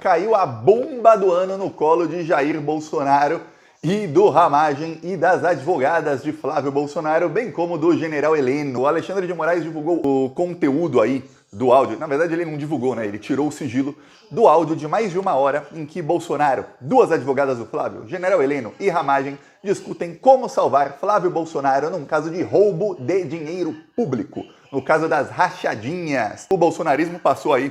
caiu a bomba do ano no colo de Jair Bolsonaro e do Ramagem e das advogadas de Flávio Bolsonaro, bem como do general Heleno. O Alexandre de Moraes divulgou o conteúdo aí do áudio. Na verdade, ele não divulgou, né? Ele tirou o sigilo do áudio de mais de 1 hora em que Bolsonaro, duas advogadas do Flávio, general Heleno e Ramagem, discutem como salvar Flávio Bolsonaro num caso de roubo de dinheiro público, no caso das rachadinhas. O bolsonarismo passou aí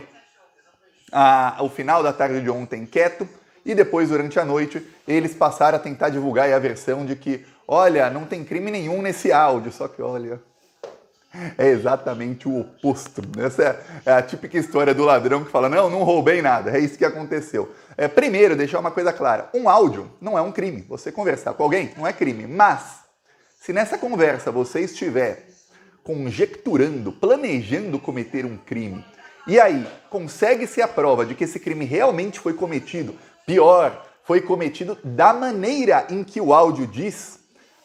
o final da tarde de ontem quieto, e depois, durante a noite, eles passaram a tentar divulgar a versão de que, olha, não tem crime nenhum nesse áudio, só que, olha, é exatamente o oposto. Essa é a típica história do ladrão que fala, não roubei nada, é isso que aconteceu. Primeiro, deixar uma coisa clara, um áudio não é um crime. Você conversar com alguém não é crime, mas se nessa conversa você estiver conjecturando, planejando cometer um crime, e aí consegue-se a prova de que esse crime realmente foi cometido, pior, foi cometido da maneira em que o áudio diz,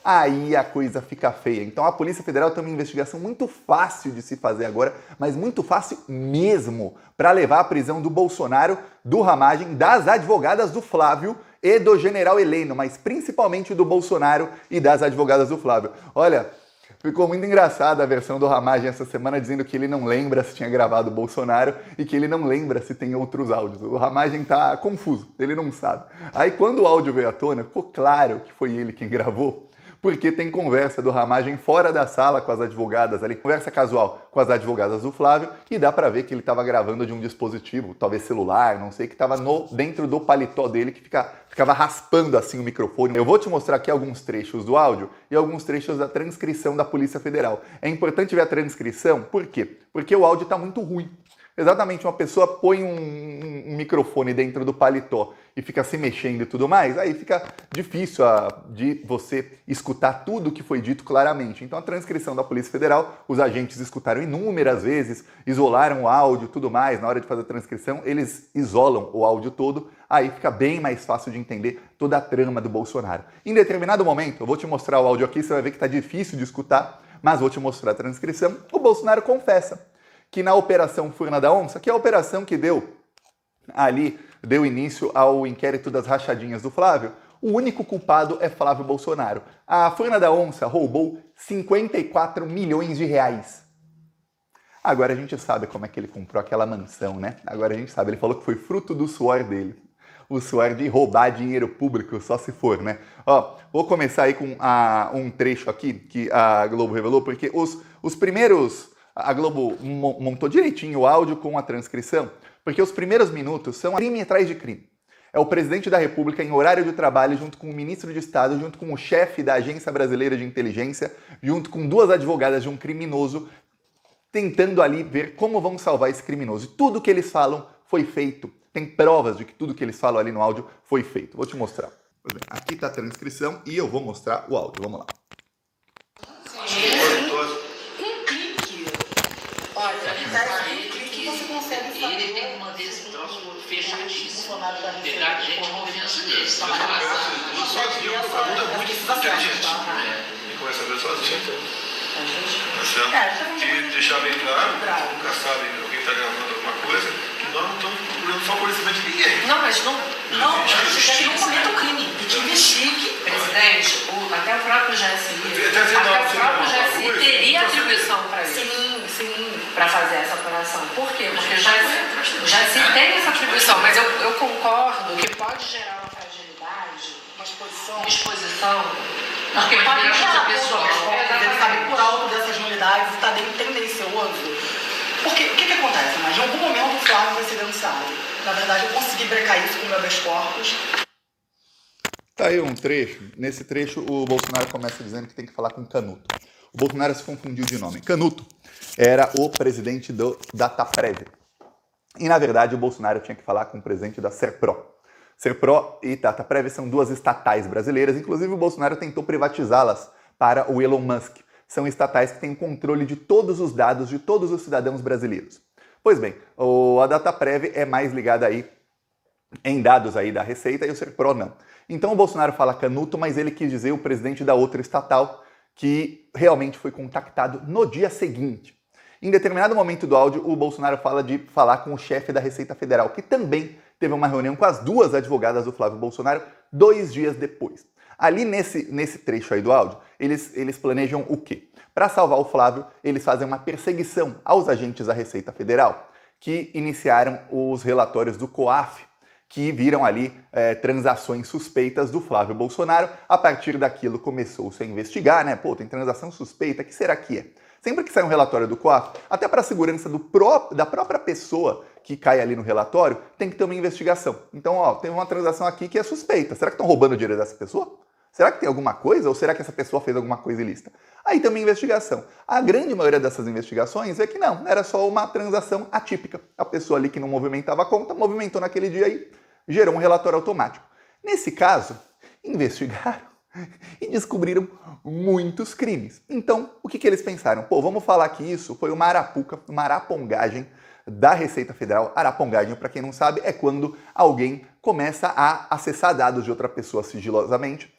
aí a coisa fica feia. Então a Polícia Federal tem uma investigação muito fácil de se fazer agora, mas muito fácil mesmo, para levar à prisão do Bolsonaro, do Ramagem, das advogadas do Flávio e do general Heleno, mas principalmente do Bolsonaro e das advogadas do Flávio. Olha, ficou muito engraçada a versão do Ramagem essa semana, dizendo que ele não lembra se tinha gravado o Bolsonaro e que ele não lembra se tem outros áudios. O Ramagem tá confuso, ele não sabe. Aí quando o áudio veio à tona, ficou claro que foi ele quem gravou, porque tem conversa do Ramagem fora da sala com as advogadas ali, conversa casual com as advogadas do Flávio, e dá pra ver que ele estava gravando de um dispositivo, talvez celular, não sei, que estava dentro do paletó dele, que ficava raspando assim o microfone. Eu vou te mostrar aqui alguns trechos do áudio e alguns trechos da transcrição da Polícia Federal. É importante ver a transcrição, por quê? Porque o áudio está muito ruim. Exatamente, uma pessoa põe um microfone dentro do paletó e fica se mexendo e tudo mais, aí fica difícil de você escutar tudo o que foi dito claramente. Então a transcrição da Polícia Federal, os agentes escutaram inúmeras vezes, isolaram o áudio e tudo mais. Na hora de fazer a transcrição, eles isolam o áudio todo, aí fica bem mais fácil de entender toda a trama do Bolsonaro. Em determinado momento, eu vou te mostrar o áudio aqui, você vai ver que está difícil de escutar, mas vou te mostrar a transcrição. O Bolsonaro confessa que na Operação Furna da Onça, que é a operação que deu início ao inquérito das rachadinhas do Flávio, o único culpado é Flávio Bolsonaro. A Furna da Onça roubou 54 milhões de reais. Agora a gente sabe como é que ele comprou aquela mansão, né? Agora a gente sabe, ele falou que foi fruto do suor dele. O suor de roubar dinheiro público, só se for, né? Ó, vou começar aí com um trecho aqui que a Globo revelou, porque os primeiros... A Globo montou direitinho o áudio com a transcrição, porque os primeiros minutos são crime atrás de crime. É o presidente da República em horário de trabalho, junto com o ministro de Estado, junto com o chefe da Agência Brasileira de Inteligência, junto com duas advogadas de um criminoso, tentando ali ver como vão salvar esse criminoso. E tudo que eles falam foi feito. Tem provas de que tudo que eles falam ali no áudio foi feito. Vou te mostrar. Aqui está a transcrição e eu vou mostrar o áudio. Vamos lá. Olha, que você consegue saber. Ele tem que manter esse troço fechadíssimo. Pegar gente de confiança dele. Sozinho, o mundo é muito inteligente. E começa a ver sozinho. Tá certo? E deixar bem claro, nunca sabe alguém está gravando alguma coisa, que nós não estamos procurando favorecimento de ninguém. Não, mas não que não cometa o crime. E que investigue. Presidente, até o próprio GSI teria atribuição para isso. Sim, para fazer essa operação. Por quê? Porque o GSI tem essa atribuição, mas eu concordo que pode gerar uma fragilidade, uma exposição. Porque pode gerar pessoal. Ele sabe por alto dessas nulidades e está tendencioso. Porque o que acontece? Mas em algum momento o Flávio vai ser denunciado. Na verdade, eu consegui brecar isso com o meu habeas corpus. Tá aí um trecho. Nesse trecho, o Bolsonaro começa dizendo que tem que falar com Canuto. O Bolsonaro se confundiu de nome. Canuto era o presidente do Dataprev. E, na verdade, o Bolsonaro tinha que falar com o presidente da Serpro. Serpro e Dataprev são duas estatais brasileiras. Inclusive, o Bolsonaro tentou privatizá-las para o Elon Musk. São estatais que têm controle de todos os dados de todos os cidadãos brasileiros. Pois bem, a Dataprev é mais ligada aí em dados aí da Receita e o Serpro não. Então o Bolsonaro fala Canuto, mas ele quis dizer o presidente da outra estatal, que realmente foi contactado no dia seguinte. Em determinado momento do áudio, o Bolsonaro fala de falar com o chefe da Receita Federal, que também teve uma reunião com as duas advogadas do Flávio Bolsonaro 2 dias depois. Ali nesse trecho aí do áudio, eles planejam o quê? Para salvar o Flávio, eles fazem uma perseguição aos agentes da Receita Federal que iniciaram os relatórios do COAF, que viram ali transações suspeitas do Flávio Bolsonaro. A partir daquilo começou-se a investigar, né? Pô, tem transação suspeita, o que será que é? Sempre que sai um relatório do COAF, até para a segurança da própria pessoa que cai ali no relatório, tem que ter uma investigação. Então, ó, tem uma transação aqui que é suspeita. Será que estão roubando o dinheiro dessa pessoa? Será que tem alguma coisa? Ou será que essa pessoa fez alguma coisa ilícita? Aí tem uma investigação. A grande maioria dessas investigações é que não, era só uma transação atípica. A pessoa ali que não movimentava a conta, movimentou naquele dia e gerou um relatório automático. Nesse caso, investigaram e descobriram muitos crimes. Então, o que eles pensaram? Pô, vamos falar que isso foi uma arapuca, uma arapongagem da Receita Federal. Arapongagem, para quem não sabe, é quando alguém começa a acessar dados de outra pessoa sigilosamente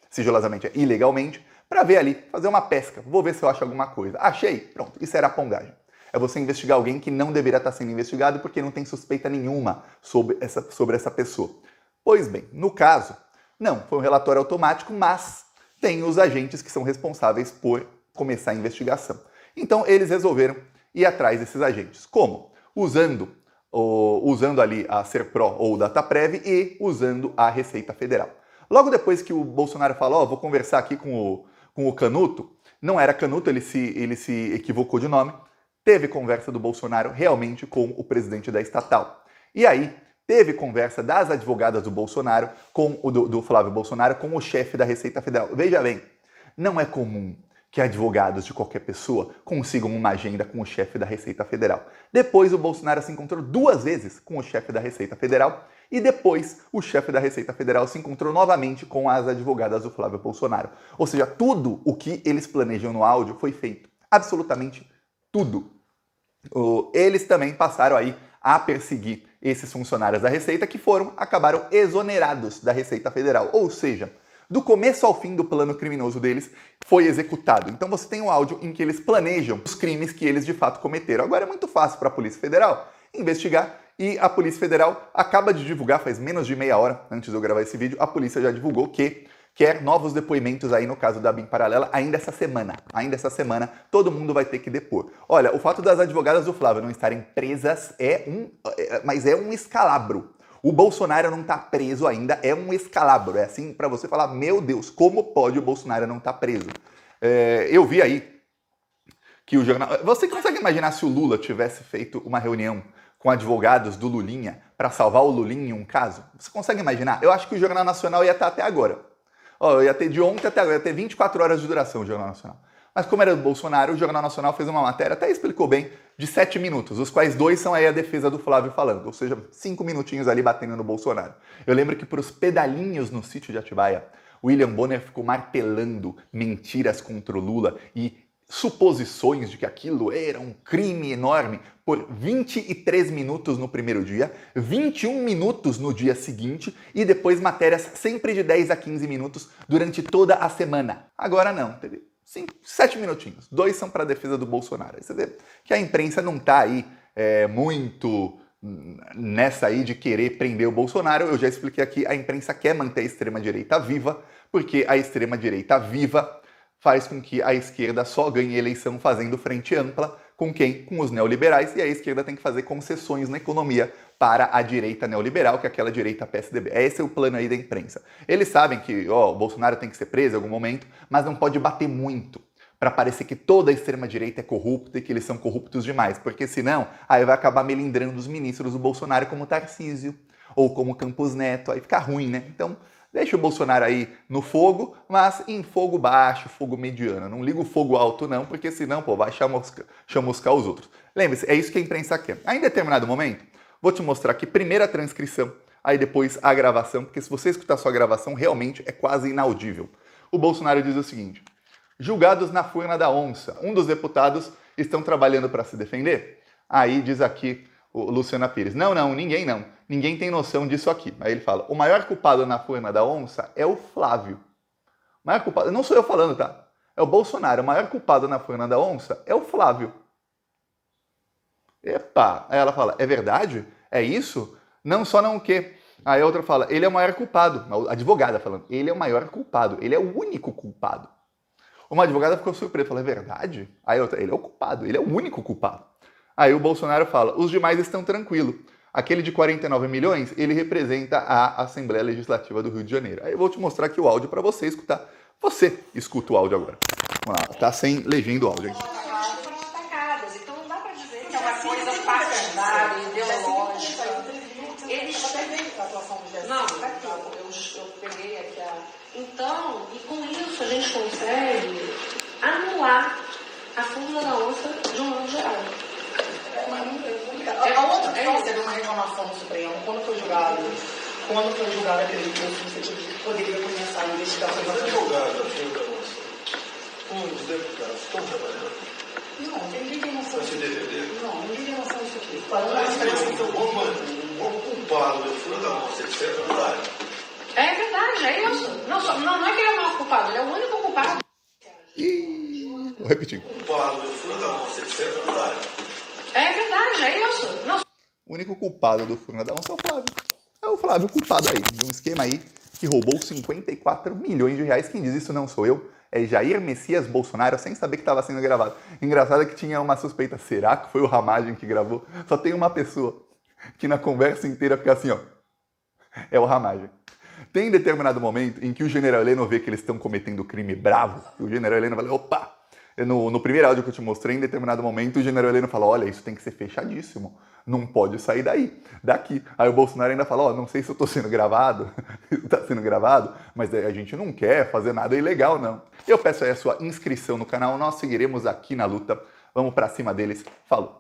é ilegalmente, para ver ali, fazer uma pesca. Vou ver se eu acho alguma coisa. Achei? Pronto, isso é arapongagem. É você investigar alguém que não deveria estar sendo investigado porque não tem suspeita nenhuma sobre essa pessoa. Pois bem, no caso, não, foi um relatório automático, mas tem os agentes que são responsáveis por começar a investigação. Então eles resolveram ir atrás desses agentes. Como? Usando ali a SERPRO ou o DataPrev e usando a Receita Federal. Logo depois que o Bolsonaro falou, vou conversar aqui com o Canuto, não era Canuto, ele se equivocou de nome, teve conversa do Bolsonaro realmente com o presidente da estatal. E aí, teve conversa das advogadas do Bolsonaro, do Flávio Bolsonaro, com o chefe da Receita Federal. Veja bem, não é comum que advogados de qualquer pessoa consigam uma agenda com o chefe da Receita Federal. Depois o Bolsonaro se encontrou 2 vezes com o chefe da Receita Federal e depois o chefe da Receita Federal se encontrou novamente com as advogadas do Flávio Bolsonaro. Ou seja, tudo o que eles planejam no áudio foi feito. Absolutamente tudo. Eles também passaram aí a perseguir esses funcionários da Receita que acabaram exonerados da Receita Federal. Ou seja, do começo ao fim do plano criminoso deles foi executado. Então você tem um áudio em que eles planejam os crimes que eles de fato cometeram. Agora é muito fácil para a Polícia Federal investigar e a Polícia Federal acaba de divulgar, faz menos de meia hora antes de eu gravar esse vídeo, a polícia já divulgou que quer novos depoimentos aí no caso da BIM Paralela ainda essa semana. Ainda essa semana todo mundo vai ter que depor. Olha, o fato das advogadas do Flávio não estarem presas mas é um escalabro. O Bolsonaro não está preso ainda, é um escalabro. É assim para você falar, meu Deus, como pode o Bolsonaro não estar preso? Eu vi aí que o jornal... Você consegue imaginar se o Lula tivesse feito uma reunião com advogados do Lulinha para salvar o Lulinha em um caso? Você consegue imaginar? Eu acho que o Jornal Nacional ia estar até agora. Ia ter de ontem até agora, ia ter 24 horas de duração o Jornal Nacional. Mas como era do Bolsonaro, o Jornal Nacional fez uma matéria, até explicou bem, de 7 minutos, os quais 2 são aí a defesa do Flávio falando, ou seja, 5 minutinhos ali batendo no Bolsonaro. Eu lembro que para os pedalinhos no sítio de Atibaia, William Bonner ficou martelando mentiras contra o Lula e suposições de que aquilo era um crime enorme por 23 minutos no primeiro dia, 21 minutos no dia seguinte e depois matérias sempre de 10 a 15 minutos durante toda a semana. Agora não, teve 7 minutinhos. 2 são para a defesa do Bolsonaro. Aí você vê que a imprensa não está aí muito nessa aí de querer prender o Bolsonaro. Eu já expliquei aqui, a imprensa quer manter a extrema-direita viva, porque a extrema-direita viva faz com que a esquerda só ganhe eleição fazendo frente ampla. Com quem? Com os neoliberais, e a esquerda tem que fazer concessões na economia para a direita neoliberal, que é aquela direita PSDB. Esse é o plano aí da imprensa. Eles sabem que o Bolsonaro tem que ser preso em algum momento, mas não pode bater muito, para parecer que toda a extrema-direita é corrupta e que eles são corruptos demais, porque senão aí vai acabar melindrando os ministros do Bolsonaro como Tarcísio ou como Campos Neto, aí fica ruim, né? Então, deixa o Bolsonaro aí no fogo, mas em fogo baixo, fogo mediano. Não liga o fogo alto não, porque senão, vai chamuscar os outros. Lembre-se, é isso que a imprensa quer. Aí, em determinado momento, vou te mostrar aqui primeiro a transcrição, aí depois a gravação, porque se você escutar só a gravação, realmente é quase inaudível. O Bolsonaro diz o seguinte: julgados na furna da onça, um dos deputados estão trabalhando para se defender? Aí diz aqui o Luciana Pires, não, ninguém não. Ninguém tem noção disso aqui. Aí ele fala, o maior culpado na furna da onça é o Flávio. O maior culpado, não sou eu falando, tá? É o Bolsonaro. O maior culpado na furna da onça é o Flávio. Epa! Aí ela fala, é verdade? É isso? Não só não o quê? Aí a outra fala, ele é o maior culpado. A advogada falando, ele é o maior culpado, ele é o único culpado. Uma advogada ficou surpresa, falou, é verdade? Aí a outra, ele é o culpado, ele é o único culpado. Aí o Bolsonaro fala, os demais estão tranquilos. Aquele de 49 milhões, ele representa a Assembleia Legislativa do Rio de Janeiro. Aí eu vou te mostrar aqui o áudio para você escutar. Você escuta o áudio agora. Vamos lá, tá sem legenda o áudio, hein? Então não dá para dizer que é uma coisa partidária, ideológica. Eles não, eu peguei aqui a... Então, e com isso a gente consegue anular a fórmula da onça de um modo geral. A outra coisa é uma reclamação no Supremo, quando foi julgado aquele recurso, você poderia começar a investigação. Mas advogado, afim da moça. Os deputados estão trabalhando. Não, ninguém tem noção Vai se disso. defender? Não, ninguém tem noção disso aqui. Então, um bom culpado do furo da moça, etc. É verdade, é isso. Não é que ele é o maior culpado, ele é o único culpado. Vou repetir. Culpado do furo da moça, etc. É verdade, é isso. O único culpado do furo da onça é o Flávio. É o Flávio culpado aí, de um esquema aí que roubou 54 milhões de reais. Quem diz isso não sou eu, é Jair Messias Bolsonaro, sem saber que estava sendo gravado. Engraçado que tinha uma suspeita, será que foi o Ramagem que gravou? Só tem uma pessoa que na conversa inteira fica assim, ó, é o Ramagem. Tem determinado momento em que o general Heleno vê que eles estão cometendo crime bravo, e o general Heleno fala, opa! No primeiro áudio que eu te mostrei, em determinado momento, o general Heleno fala, olha, isso tem que ser fechadíssimo, não pode sair daqui. Aí o Bolsonaro ainda fala, ó, não sei se eu tô sendo gravado, tá sendo gravado, mas a gente não quer fazer nada ilegal, não. Eu peço aí a sua inscrição no canal, nós seguiremos aqui na luta, vamos pra cima deles, falou!